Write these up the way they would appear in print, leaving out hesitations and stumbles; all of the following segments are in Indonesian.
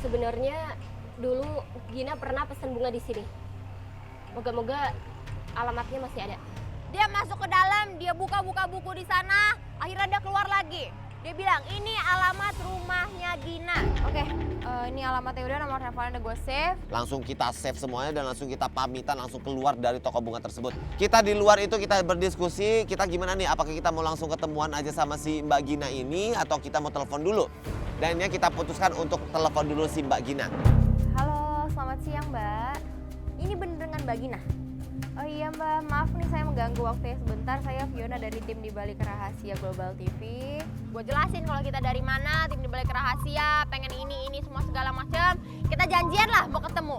Sebenarnya dulu Gina pernah pesan bunga di sini. Moga-moga alamatnya masih ada. Dia masuk ke dalam, dia buka-buka buku di sana, akhirnya dia keluar lagi. Dia bilang, ini alamat rumahnya Gina. Oke, ini alamatnya udah, nomor teleponnya udah gue save. Langsung kita save semuanya dan langsung kita pamitan, langsung keluar dari toko bunga tersebut. Kita di luar itu kita berdiskusi, kita gimana nih, apakah kita mau langsung ketemuan aja sama si Mbak Gina ini atau kita mau telepon dulu? Dan ini kita putuskan untuk telepon dulu si Mbak Gina. Halo, selamat siang Mbak. Ini bener dengan Mbak Gina? Oh iya Mbak, maaf nih saya mengganggu waktunya sebentar. Saya Fiona dari tim di balik Rahasia Global TV. Gue jelasin kalau kita dari mana, tim di balik Rahasia, pengen ini semua segala macam. Kita janjian lah mau ketemu.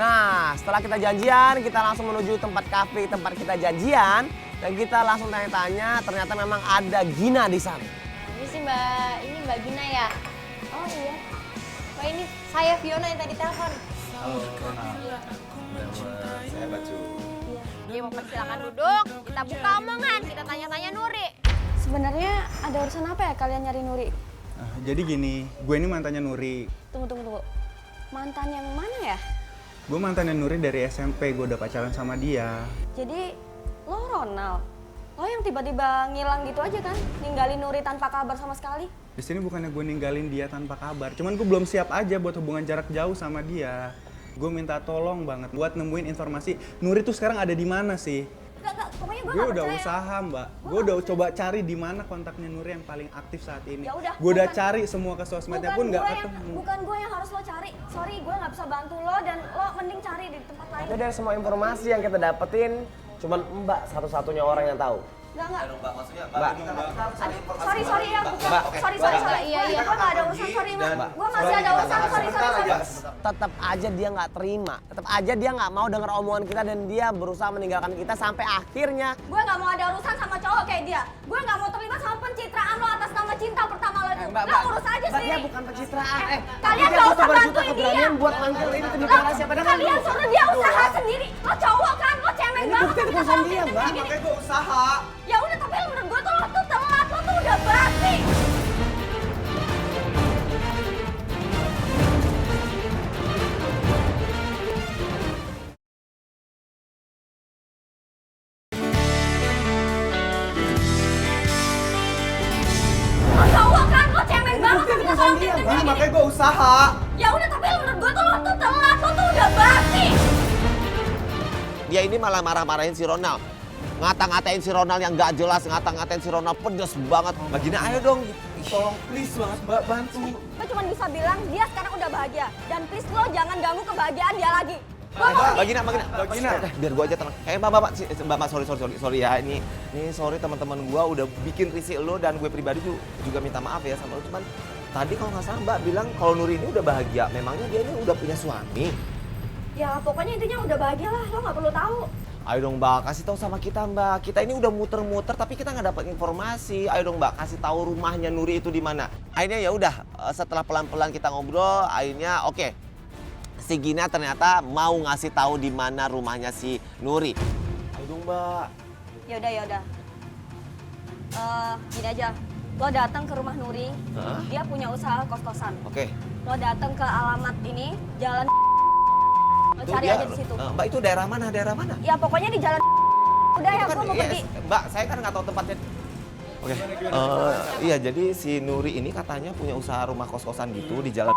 Nah, setelah kita janjian, kita langsung menuju tempat kafe tempat kita janjian. Dan kita langsung tanya-tanya, ternyata memang ada Gina di sana. Ini sih Mbak, ini Mbak Gina ya? Oh iya. Mbak ini saya Fiona yang tadi telepon. Halo, saya Bacu. Dia mau silakan duduk, kita buka omongan, kita tanya-tanya Nuri. Sebenarnya ada urusan apa ya kalian nyari Nuri? Jadi gini, gue ini mantannya Nuri. Tunggu. Mantan yang mana ya? Gue mantannya Nuri dari SMP, gue udah pacaran sama dia. Jadi lo Ronald? Lo yang tiba-tiba ngilang gitu aja kan? Ninggalin Nuri tanpa kabar sama sekali? Di sini bukannya gue ninggalin dia tanpa kabar, cuman gue belum siap aja buat hubungan jarak jauh sama dia. Gue minta tolong banget buat nemuin informasi Nuri tuh sekarang ada di mana sih? Enggak, pokoknya gue Gue gak udah percaya. usaha mbak, gue udah coba cari di mana kontaknya Nuri yang paling aktif saat ini. Ya udah, Gue udah bukan- cari semua ke sosmednya pun nggak ketemu. Bukan gue yang harus lo cari. Sorry, gue gak bisa bantu lo dan lo mending cari di tempat lain. Tapi dari semua informasi yang kita dapetin, cuman Mbak satu-satunya orang yang tahu. Enggak. Mbak, maksudnya Mbak. Sorry ya, bukan. Mbak, Sorry. Iya. Gue gak ada urusan, sorry Mbak. Gue masih ada urusan, sorry. Tetap aja dia nggak terima, tetap aja dia nggak mau dengar omongan kita dan dia berusaha meninggalkan kita sampai akhirnya. Gue gak mau ada urusan sama cowok kayak dia. Gue gak mau terlibat sama pencitraan lo atas nama cinta pertama lo itu. Lo urus aja Mbak, sendiri. dia bukan pencitraan. Kalian dia gak butuh usah berjuta bantuin dia. keberanian buat manggil ini ke rahasia padahal Kalian suruh dia usaha sendiri. Lo cowok kan, lo cemen ini banget. bukti minta urusan tolong dia, kayak Mbak. gini. gue usaha. Ya udah, tapi menurut gue tuh lo tuh telat, lo tuh udah basi. Lo cowok kan, lo cemen banget. minta tolong kayak gini. Makanya gue usaha. Ya udah, tapi menurut gue tuh lo tuh telat, lo tuh udah basi. Dia ini malah marah-marahin si Ronald. Ngata-ngatain si Ronald yang gak jelas, ngata-ngatain si Ronald pedes banget. Mbak Gina, ayo dong. Tolong please banget mbak, bantu. Gue cuma bisa bilang dia sekarang udah bahagia. Dan please lo jangan ganggu kebahagiaan dia lagi. Mbak Gina. Biar gua aja tenang. Mbak, sorry ya. Ini sorry teman-teman gua udah bikin risih lo dan gue pribadi juga minta maaf ya sama lo. Cuman tadi kalau nggak salah Mbak bilang kalau Nuri ini udah bahagia. Memangnya dia ini udah punya suami? Ya pokoknya intinya udah bahagia lah, lo gak perlu tahu. Ayo dong Mbak, kasih tahu sama kita Mbak. Kita ini udah muter-muter tapi kita nggak dapat informasi. Ayo dong Mbak, kasih tahu rumahnya Nuri itu di mana. Akhirnya ya udah, setelah pelan-pelan kita ngobrol, akhirnya oke. Si Gina ternyata mau ngasih tahu di mana rumahnya si Nuri. Ayo dong Mbak. Ya udah. Gini aja, lo datang ke rumah Nuri. Hah? Dia punya usaha kos-kosan. Oke. Lo datang ke alamat ini, jalan. Lo Tuh, cari dia- aja di situ. Mbak itu daerah mana? Daerah mana? Ya pokoknya di jalan. Udah ya, Itu kan, gue mau iya, pergi. Mbak, saya kan nggak tahu tempatnya. Oke. Iya, jadi si Nuri ini katanya punya usaha rumah kos-kosan gitu di jalan.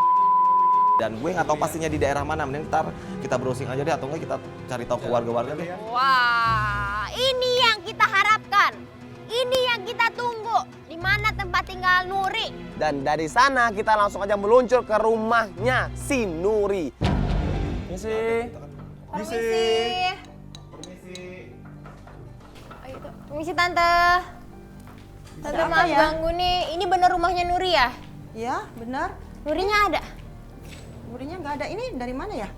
Dan gue nggak tahu pastinya di daerah mana. Mending ntar kita browsing aja deh atau enggak kita cari tahu ke warga-warga deh. Wah, ini yang kita harapkan. Ini yang kita tunggu. Di mana tempat tinggal Nuri? Dan dari sana kita langsung aja meluncur ke rumahnya si Nuri. Permisi. Permisi Tante. Tante Ada apa maaf ya? ganggu nih. Ini bener rumahnya Nuri ya? Ya, benar. Nurinya ada? Burinya nggak ada. Ini dari mana ya?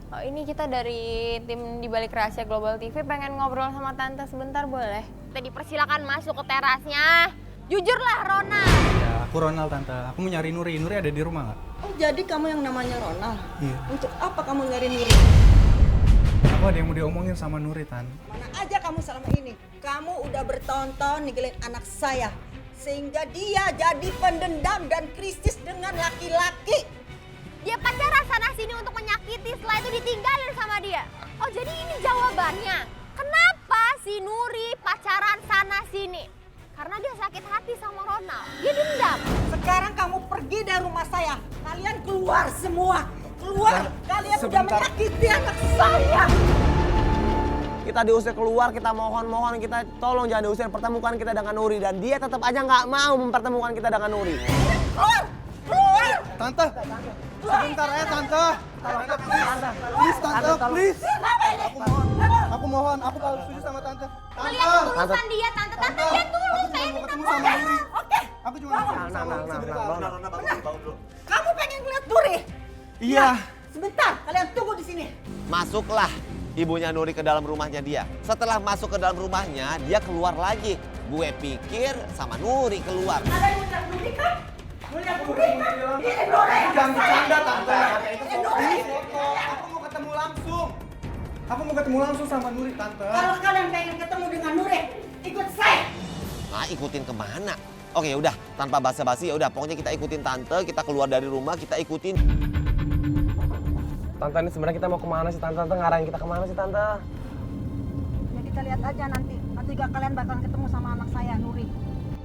Oh, ini kita dari tim di balik Rahasia Global TV pengen ngobrol sama Tante sebentar boleh? Kita dipersilakan masuk ke terasnya. Jujurlah Rona. Ya, aku Ronald tante. Aku mau nyari Nuri. Nuri ada di rumah nggak? Oh, jadi kamu yang namanya Ronald? Iya. Untuk apa kamu nyari Nuri? Aku ada yang mau diomongin sama Nuri tan. Mana aja kamu selama ini? Kamu udah bertonton ninggalin anak saya. Sehingga dia jadi pendendam dan krisis dengan laki-laki. Dia pacaran sana sini untuk menyakiti, setelah itu ditinggalin sama dia. Oh jadi ini jawabannya. Kenapa si Nuri pacaran sana sini? Karena dia sakit hati sama Ronald. Dia dendam. Sekarang kamu pergi dari rumah saya. Kalian keluar semua. Keluar. Kalian sudah menyakiti anak saya. Kita diusir keluar, kita mohon-mohon, kita tolong jangan diusir, pertemukan kita dengan Nuri. Dan dia tetap aja nggak mau mempertemukan kita dengan Nuri. Keluar. Keluar. Tante, sebentar ya tante. Please tante, please. Aku mohon, aku paling setuju sama tante. Melihat ketulusan dia, tante dia tulus, saya Mau minta ketemu sama Nuri. Oke. Aku cuma mau ketemu sama Nuri sebentar. Kamu pengen ngeliat Nuri? Iya. Sebentar. Kalian tunggu di sini. Masuklah ibunya Nuri ke dalam rumahnya dia. Setelah masuk ke dalam rumahnya, dia keluar lagi. Gue pikir sama Nuri keluar. Ada yang ngeliat Nuri kan? Ngeliat Nuri kan? Ini Nuri. Jangan bercanda tante. Ini foto. Aku mau ketemu langsung. Aku mau ketemu langsung sama Nuri tante. Kalau kalian pengen ketemu dengan Nuri, ikut saya. Ah, ikutin kemana? Oke, udah tanpa basa-basi ya udah. Pokoknya kita ikutin tante. Kita keluar dari rumah, kita ikutin. Tante ini sebenarnya kita mau kemana sih Tante? Tante ngarahin kita kemana sih Tante? Ya kita lihat aja nanti. Nanti kalian bakal ketemu sama anak saya, Nuri.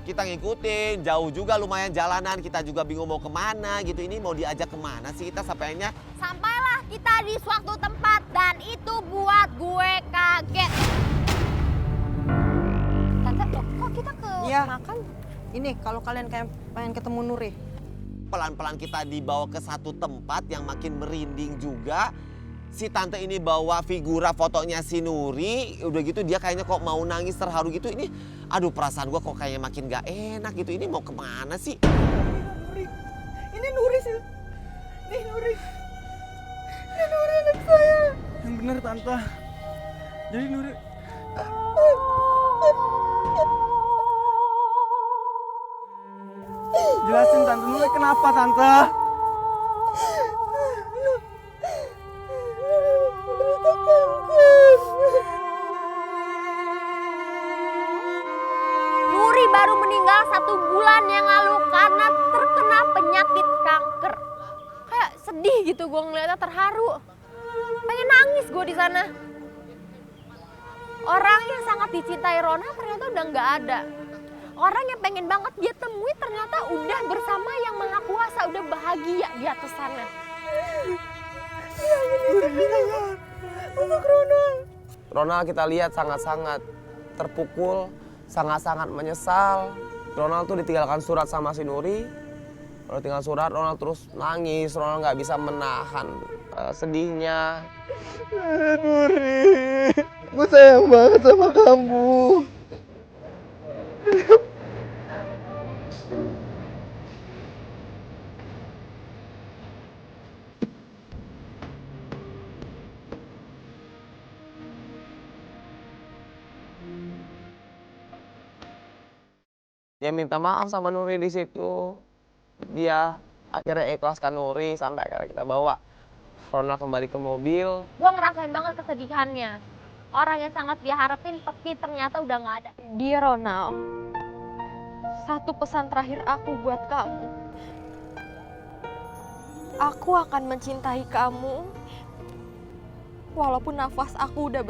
Kita ngikutin, jauh juga lumayan jalanan. Kita juga bingung mau kemana gitu. Ini mau diajak kemana sih kita sampainya? Sampailah kita di suatu tempat dan itu buat gue kaget. Tante, kok kita ke Iya. makan? Ini kalau kalian pengen ketemu Nuri. Pelan-pelan kita dibawa ke satu tempat yang makin merinding juga. Si tante ini bawa figura fotonya si Nuri. Udah gitu dia kayaknya kok mau nangis terharu gitu. Ini aduh perasaan gua kok kayaknya makin gak enak gitu. Ini mau kemana sih? Nuri. Ini Nuri sih. Nih Nuri. Ini Nuri anak saya. Yang benar tante. Jadi Nuri. Jelasin tante, Nuri kenapa tante? Nuri baru meninggal 1 bulan yang lalu karena terkena penyakit kanker. Kayak sedih gitu gue ngeliatnya, terharu. Pengen nangis gue di sana. Orang yang sangat dicintai Rona ternyata udah nggak ada. Orang yang pengen banget dia temui ternyata udah bersama yang maha kuasa, udah bahagia di atas sana. Ronald kita lihat sangat-sangat terpukul, sangat-sangat menyesal. Ronald tuh ditinggalkan surat sama si Nuri. Kalau tinggal surat, Ronald terus nangis. Ronald nggak bisa menahan sedihnya. Nuri, gue sayang banget sama kamu. Dia minta maaf sama Nuri di situ. Dia akhirnya ikhlaskan Nuri sampai akhirnya kita bawa Ronald kembali ke mobil. Gue ngerasain banget kesedihannya. Orang yang sangat dia harapin tapi ternyata udah nggak ada. Dia Ronald. Satu pesan terakhir aku buat kamu. Aku akan mencintai kamu walaupun nafas aku udah